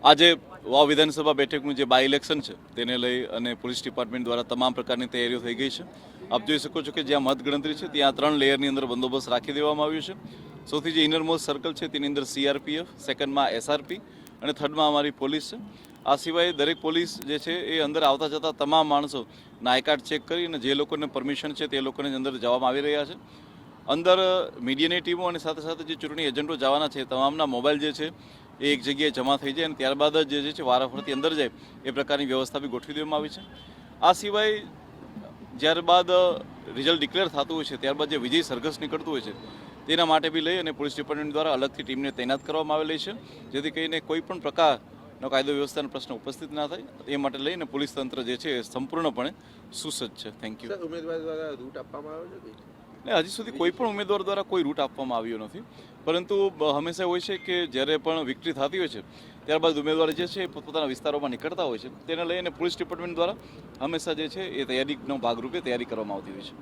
આજે વાવ વિધાનસભા બેઠકનું જે બાય ઇલેક્શન છે તેને લઈ અને પોલીસ ડિપાર્ટમેન્ટ દ્વારા તમામ પ્રકારની તૈયારીઓ થઈ ગઈ છે. આપ જોઈ શકો છો કે જ્યાં મતગણતરી છે ત્યાં 3 લેયરની અંદર બંદોબસ્ત રાખી દેવામાં આવ્યું છે. સૌથી જે ઇનરમોસ્ટ સર્કલ છે તેની અંદર સીઆરપીએફ, સેકન્ડમાં એસઆરપી અને થર્ડમાં અમારી પોલીસ છે. આ સિવાય દરેક પોલીસ જે છે એ અંદર આવતા જતા તમામ માણસોના આઈ કાર્ડ ચેક કરી અને જે લોકોને પરમિશન છે તે લોકોને અંદર જવામાં આવી રહ્યા છે. અંદર મીડિયાની ટીમો અને સાથે સાથે જે ચૂંટણી એજન્ટો જવાના છે તમામના મોબાઈલ જે છે એ એક જગ્યાએ જમા થઈ જાય અને ત્યારબાદ જ જે છે વારાફરતી અંદર જાય એ પ્રકારની વ્યવસ્થા બી ગોઠવી દેવામાં આવી છે. આ સિવાય ત્યારબાદ રિઝલ્ટ ડિક્લેર થતું હોય છે ત્યારબાદ જે વિજય સરઘસ નીકળતું હોય છે તેના માટે બી લઈ અને પોલીસ ડિપાર્ટમેન્ટ દ્વારા અલગથી ટીમને તૈનાત કરવામાં આવેલી છે, જેથી કરીને કોઈ પણ પ્રકારનો કાયદો વ્યવસ્થાનો પ્રશ્ન ઉપસ્થિત ના થાય એ માટે લઈને પોલીસ તંત્ર જે છે એ સંપૂર્ણપણે સુસજ્જ છે. Thank you. ઉમેદવાર દ્વારા રૂટ આપવામાં આવ્યો છે? હજી સુધી કોઈ પણ ઉમેદવાર દ્વારા કોઈ રૂટ આપવામાં આવ્યો નથી, પરંતુ હંમેશા હોય છે કે જ્યારે પણ વિક્ટરી થતી હોય છે ત્યારબાદ ઉમેદવાર જે છે પોતપોતાના વિસ્તારોમાં નીકળતા હોય છે તેને લઈને પોલીસ ડિપાર્ટમેન્ટ દ્વારા હંમેશા જે છે એ તૈયારીનો ભાગરૂપે તૈયારી કરવામાં આવતી હોય છે.